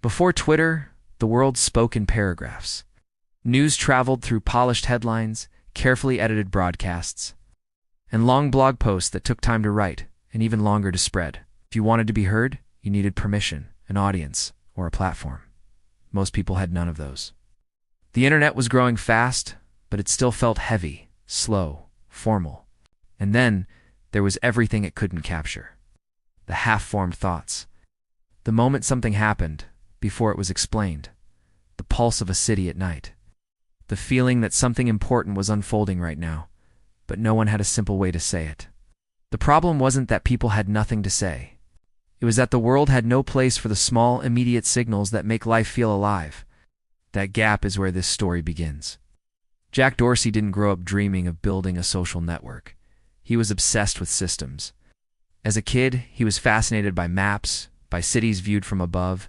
Before Twitter, the world spoke in paragraphs. News traveled through polished headlines, carefully edited broadcasts, and long blog posts that took time to write and even longer to spread. If you wanted to be heard, you needed permission, an audience, or a platform. Most people had none of those. The internet was growing fast, but it still felt heavy, slow, formal. And then there was everything it couldn't capture. The half-formed thoughts. The moment something happened, before it was explained. The pulse of a city at night. The feeling that something important was unfolding right now, but no one had a simple way to say it. The problem wasn't that people had nothing to say. It was that the world had no place for the small, immediate signals that make life feel alive. That gap is where this story begins. Jack Dorsey didn't grow up dreaming of building a social network. He was obsessed with systems. As a kid, he was fascinated by maps, by cities viewed from above,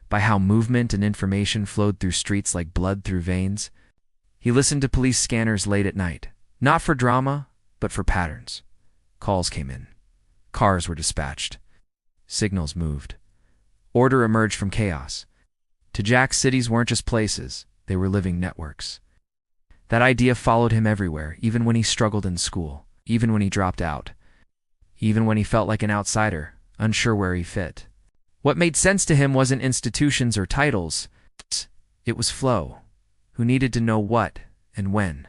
by how movement and information flowed through streets like blood through veins. He listened to police scanners late at night, not for drama, but for patterns. Calls came in. Cars were dispatched. Signals moved. Order emerged from chaos. To Jack, cities weren't just places, they were living networks. That idea followed him everywhere, even when he struggled in school, even when he dropped out, even when he felt like an outsider, unsure where he fit. What made sense to him wasn't institutions or titles. It was flow. Who needed to know what and when.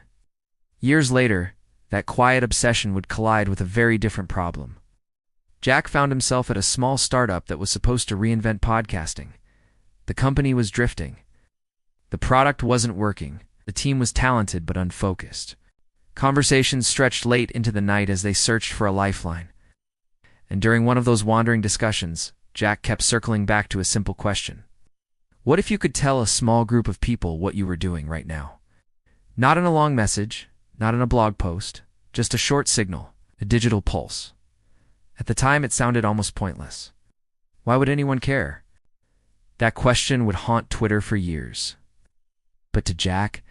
Years later, that quiet obsession would collide with a very different problem. Jack found himself at a small startup that was supposed to reinvent podcasting. The company was drifting. The product wasn't working. The team was talented but unfocused. Conversations stretched late into the night as they searched for a lifeline. And during one of those wandering discussions, Jack kept circling back to a simple question. What if you could tell a small group of people what you were doing right now? Not in a long message, not in a blog post, just a short signal, a digital pulse. At the time, it sounded almost pointless. Why would anyone care? That question would haunt Twitter for years. But to Jack,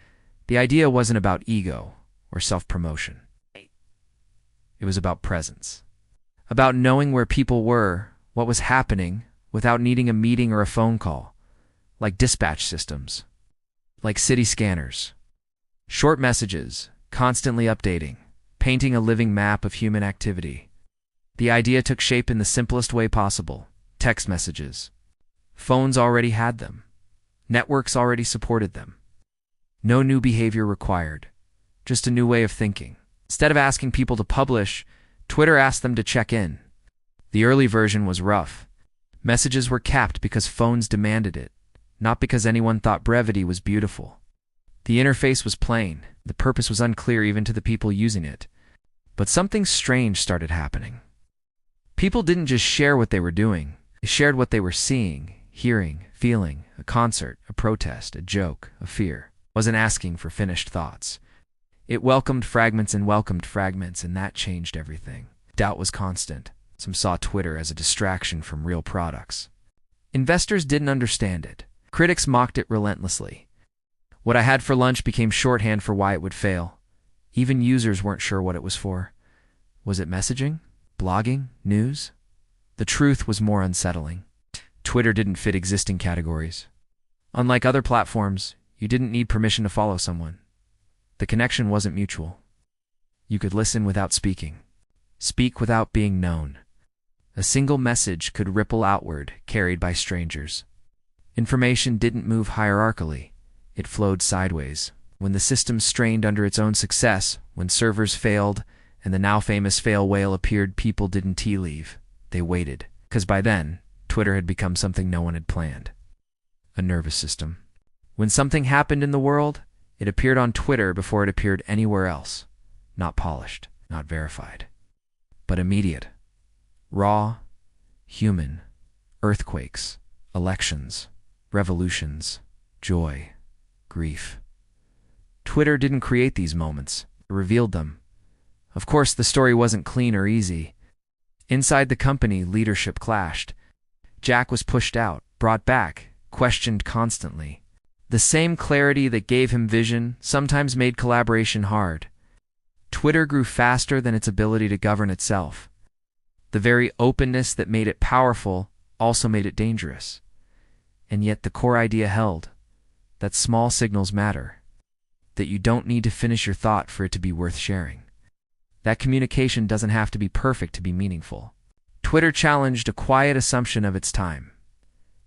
the idea wasn't about ego or self-promotion. It was about presence. About knowing where people were, what was happening, without needing a meeting or a phone call. Like dispatch systems. Like city scanners. Short messages, constantly updating, painting a living map of human activity. The idea took shape in the simplest way possible. Text messages. Phones already had them. Networks already supported them. No new behavior required. Just a new way of thinking. Instead of asking people to publish, Twitter asked them to check in. The early version was rough. Messages were capped because phones demanded it, not because anyone thought brevity was beautiful. The interface was plain. The purpose was unclear even to the people using it. But something strange started happening. People didn't just share what they were doing. They shared what they were seeing, hearing, feeling, a concert, a protest, a joke, a fear. It wasn't asking for finished thoughts. It welcomed fragments, and that changed everything. Doubt was constant. Some saw Twitter as a distraction from real products. Investors didn't understand it. Critics mocked it relentlessly. What I had for lunch became shorthand for why it would fail. Even users weren't sure what it was for. Was it messaging? Blogging? News? The truth was more unsettling. Twitter didn't fit existing categories. Unlike other platforms, you didn't need permission to follow someone. The connection wasn't mutual. You could listen without speaking. Speak without being known. A single message could ripple outward, carried by strangers. Information didn't move hierarchically. It flowed sideways. When the system strained under its own success, when servers failed, and the now famous fail whale appeared, people didn't tea leave. They waited. Because by then, Twitter had become something no one had planned. A nervous system. When something happened in the world, it appeared on Twitter before it appeared anywhere else. Not polished, not verified, but immediate. Raw, human, earthquakes, elections, revolutions, joy, grief. Twitter didn't create these moments, it revealed them. Of course, the story wasn't clean or easy. Inside the company, leadership clashed. Jack was pushed out, brought back, questioned constantly. The same clarity that gave him vision sometimes made collaboration hard. Twitter grew faster than its ability to govern itself. The very openness that made it powerful also made it dangerous. And yet the core idea held, that small signals matter, that you don't need to finish your thought for it to be worth sharing. That communication doesn't have to be perfect to be meaningful. Twitter challenged a quiet assumption of its time,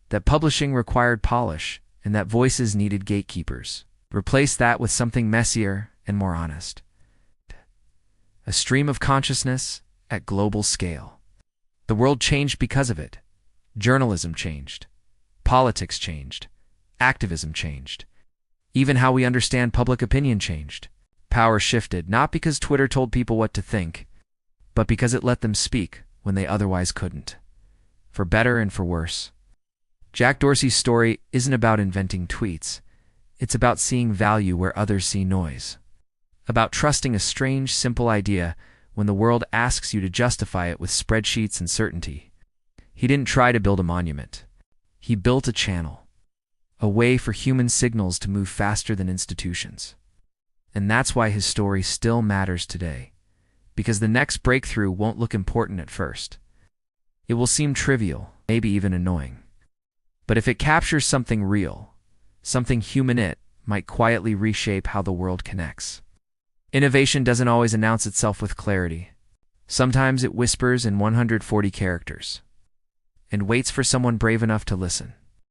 that publishing required polish and that voices needed gatekeepers. Replace that with something messier and more honest. A stream of consciousness at global scale. The world changed because of it. Journalism changed. Politics changed. Activism changed. Even how we understand public opinion changed. Power shifted not because Twitter told people what to think, but because it let them speak when they otherwise couldn't. For better and for worse. Jack Dorsey's story isn't about inventing tweets. It's about seeing value where others see noise. About trusting a strange, simple idea when the world asks you to justify it with spreadsheets and certainty. He didn't try to build a monument. He built a channel, a way for human signals to move faster than institutions. And that's why his story still matters today, because the next breakthrough won't look important at first. It will seem trivial, maybe even annoying. But if it captures something real, something human, it might quietly reshape how the world connects. Innovation doesn't always announce itself with clarity. Sometimes it whispers in 140 characters and waits for someone brave enough to listen.